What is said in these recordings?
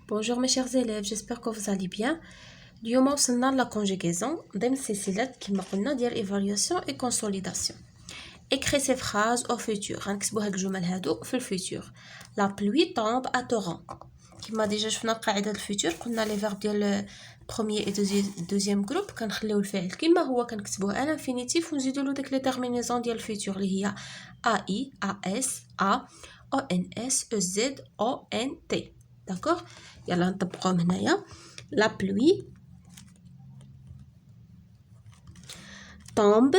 Bonjour mes chers élèves, j'espère que vous allez bien. اليوم وصلنا لا conjugaison ضمن سلسلة كما قلنا ديال évaluation et consolidation. Écrivez ces phrases au futur. غنكتبوا هاد الجمل هادو في الفيتور. La pluie tombe à torrent. كما ديجا شفنا قاعدة الفيتور قلنا لي فيرب ديال premier et deuxième groupe كنخليو الفعل كما هو كنكتبوه à l'infinitif ونزيدوا له داك لي terminaisons ديال الفيتور اللي هي AI, AS, A, ONS, EZ, ONT. D'accord? يلا نطبقوهم هنايا. La pluie tombe.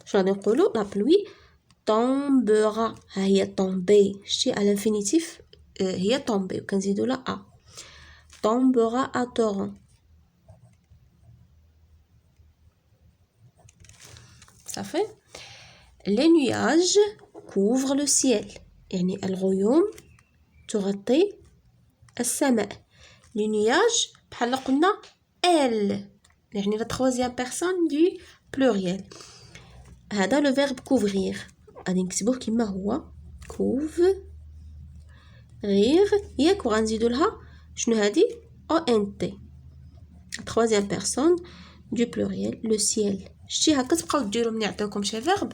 شنو غادي نقولوا؟ La pluie tombera. ها هي tomber. شتي à l'infinitif هي tomber وكنزيدوا لها a. Tombera à torrent. Ça fait. Les nuages couvrent le ciel. يعني الغيوم تغطي السماء. Les nuages بحال قلنا elle. يعني la troisième personne du pluriel. هذا le verbe couvrir. غادي نكتبوه كما هو couvrir. ياك وغنزيدو لها شنو هادي ont. troisième personne du pluriel le ciel. شتي هكا تبقاو ديروا ملي يعطيوكم شي فيرب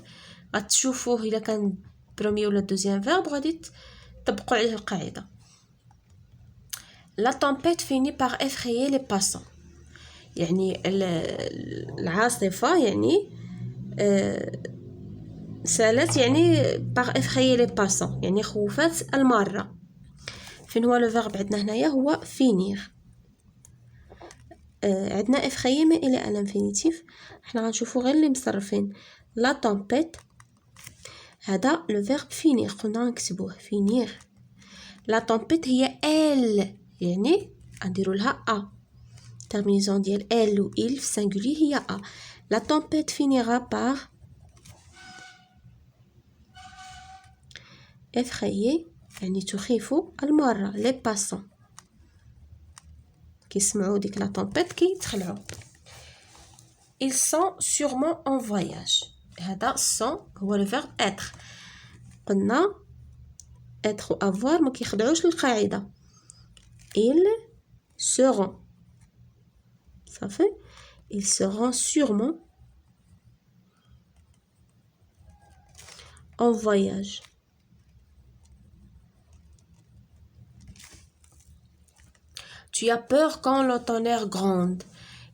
غتشوفوه الا كان بروميي ولا دوزيام فيرب غادي تطبقوا عليه القاعده. La tempête finit par effrayer les passants. يعني العاصفه يعني سالت يعني par effrayer les passants يعني خوفات المارة. فين هو لو فيرب عندنا هنايا هو finir. عندنا effrayer ما الى à l'infinitif. حنا غنشوفو غير اللي مصرفين. La tempête هذا لو فيرب finir قلنا نكتبوه finir. La tempête هي elle يعني غنديرو لها a. terminaison ديال elle و il في singulier هي a. La tempête finira par effrayer يعني تخيف المارة les passants. كيسمعوا ديك لا طومبيت كيتخلعوا. Ils sont sûrement en voyage. هذا sont هو le verbe être. قلنا être و avoir ما كيخضعوش للقاعدة. Ils seront. صافي. Ils seront sûrement en voyage. Tu as peur quand le tonnerre gronde.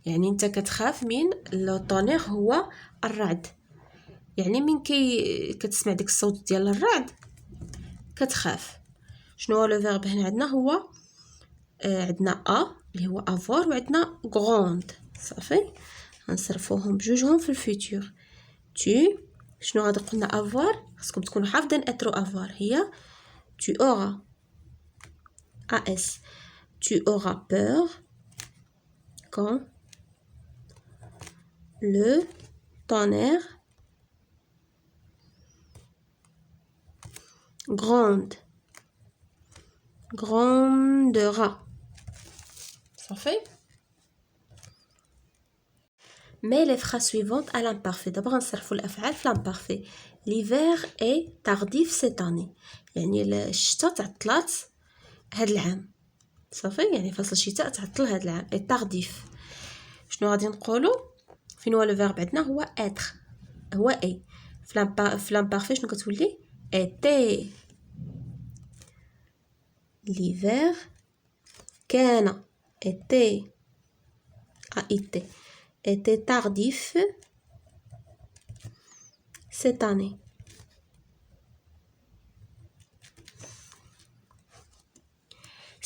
يعني انت كتخاف من لو طونير هو الرعد. يعني من كتسمع ديك الصوت ديال الرعد كتخاف. شنو هو لو فيرب هنا عندنا هو عندنا ا اللي هو افوار وعندنا غروند. صافي غنصرفوهم بجوجهم في الفيتور. tu شنو غادي قلنا افوار خصكم تكونوا حافظين اترو افوار هي tu auras as. Tu auras peur quand le tonnerre grondera. Ça fait. Mais les phrases suivantes à l'imparfait. D'abord نصرفوا الافعال في l'imparfait. L'hiver est tardif cette année. يعني الشتاء تعطلات هاد العام. صافي يعني فصل الشتاء تعطل هاد العام. est tardif. شنو غادي نقولوا فين هو لو فيرب عندنا هو être هو اي في l'imparfait شنو كتولي était. l'hiver كان était a été était tardif cette année.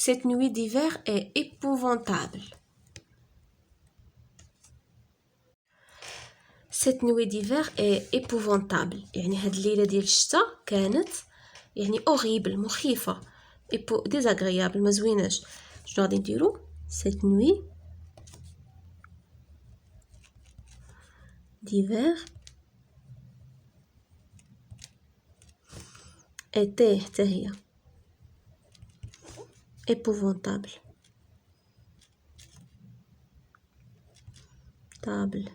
Cette nuit d'hiver est épouvantable. Cette nuit d'hiver est épouvantable. يعني هاد الليلة ديال الشتاء كانت يعني horrible مخيفة désagréable ما زويناش. شنو غادي نديرو cette nuit d'hiver était حتى هي épouvantable table.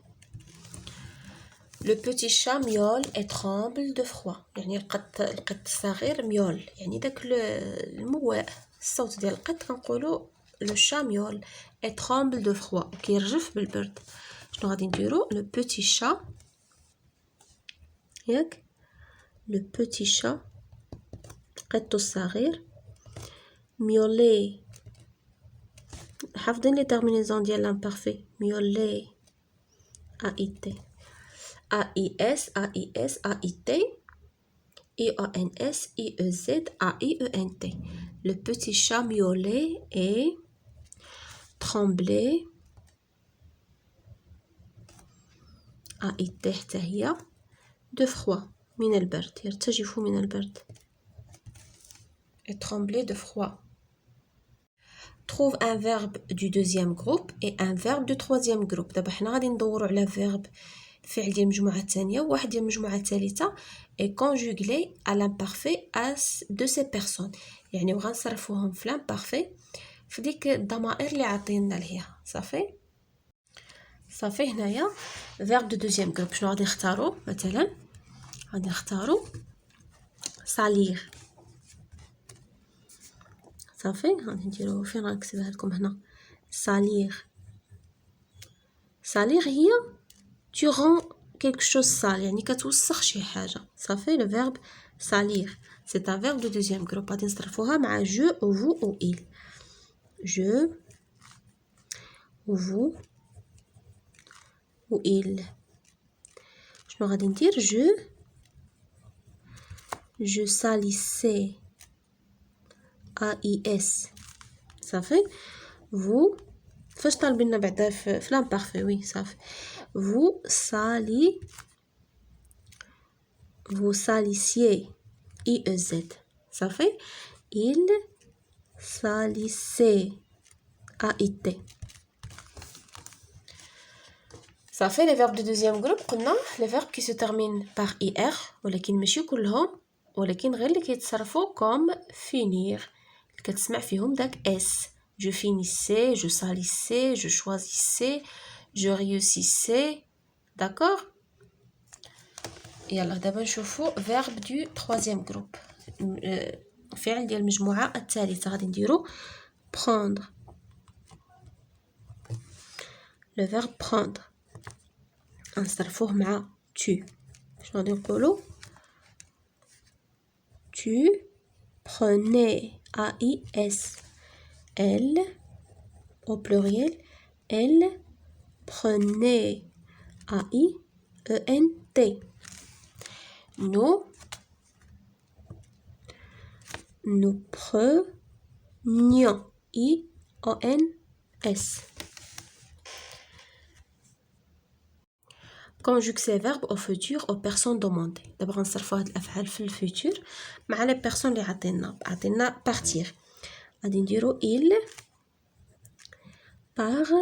Le petit chat miaule et tremble de froid. يعني القط الصغير ميول، يعني داك المواء الصوت ديال القط كنقولوا لو شا ميول et tremble de froid، كيرجف بالبرد. شنو غادي نديرو؟ لو بوتي شا، ياك لو بوتي شا القط الصغير ميولي، حافظين لي تيرمينيزون ديال لامبارفي، ميولي AIT AIS AIS AIT IONS IEZ AIENT. Le petit chat miaulait et tremblait AIT حتى هي de froid من البرد، يرتجف من البرد. Et trembler de froid. Trouve un verbe du deuxième groupe et un verbe du troisième groupe. دابا حنا غادي ندورو على verbe فعل ديال المجموعة الثانية وواحد ديال المجموعة الثالثة et conjuguer à l'imparfait de ces personnes. يعني وغنصرفوهم في l'imparfait في ديك الضمائر اللي عاطينا ليها. صافي هنايا verbe de deuxième groupe. شنو غادي نختارو؟ مثلا غادي نختارو salir. صافي غادي نديرو فين غنكتبها لكم هنا salir. salir هي tu rends quelque chose sale، يعني كتوسخ شي حاجة. صافي le verbe salir c'est un verbe de deuxième groupe. غادي نصرفوها مع je ou vous ou il. je ou vous ou il. شنو غادي ندير؟ je salissais AIS. صافي vous فاش طالبيننا بعدا في l'imparfait وي صافي vous salissiez IEZ. صافي il salissait AIT. صافي les verbes de deuxième groupe قلنا les verbes qui se terminent par IR ولكن ماشي كلهم، ولكن غير اللي كيتصرفوا comme finir كتسمع فيهم داك اس. je finissais, je salissais, je choisissais, je réussissais. d'accord. يلا دابا نشوفوا verbe du troisième groupe، فعل ديال المجموعة الثالثة. غادي نديرو prendre. le verbe prendre غنصرفوه مع tu. شنو غادي نقولو؟ tu prenais AIS. elle au pluriel elle prenait AIENT. nous prenions IONS. conjugue ces verbes au futur aux personnes demandées. دابا غنصرفوا هاد الافعال في الفيتور مع لي بيرسون اللي عطينا partir. غادي نديرو il partira.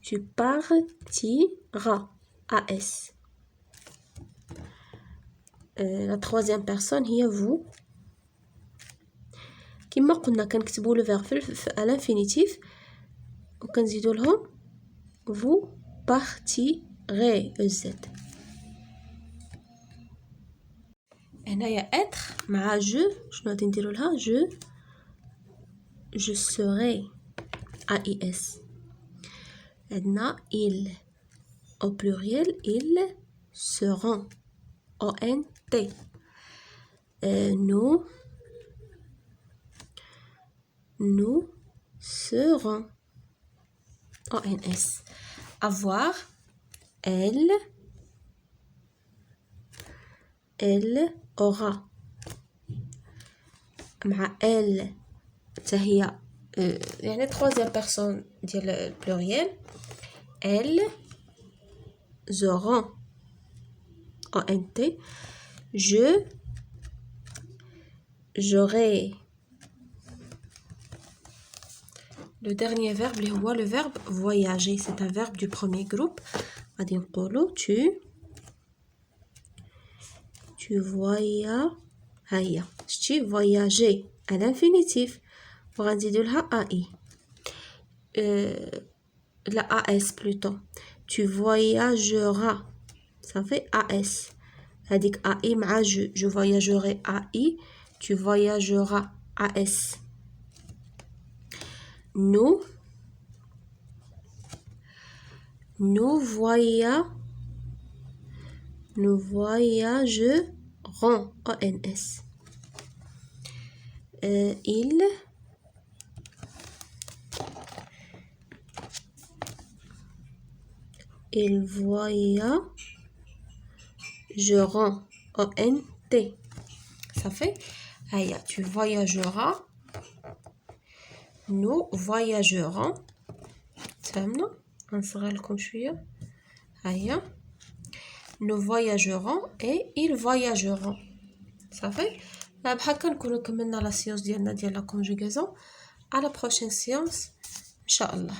tu partiras AS. la troisième personne هي vous. كما قلنا كنكتبوا لو فيرب في الانفينيتيف وكنزيدوا لهم vous partirez EZ. هنايا être مع je شنو غادي نديروا لها؟ je serai AIS. عندنا il au pluriel ils seront ONT. nous serons ONS. avoir elle aura. مع elle حتى هي يعني troisième personne ديال البلوريال elles auront ONT. j'aurai. le dernier verbe اللي هو le verbe voyager. c'est un verbe du premier groupe. غادي نقولو tu voyages. هيا شتي voyager à l'infinitif وغنزيدو لها AI. La AS plutôt. Tu voyageras. Ça fait AS. هذيك AI مع je voyagerai AI. Tu voyageras AS. Nous voyagerons ONS. Ils voyageront ONT. Ça fait هيا tu voyageras. Nous voyagerons. فهمنا نصغر لكم شويه. هيا nous voyagerons et ils voyageront. صافي بحال نكونوا كملنا لا سيونس ديالنا ديال لا كونجوغاسيون. على بروشين سيونس ان شاء الله.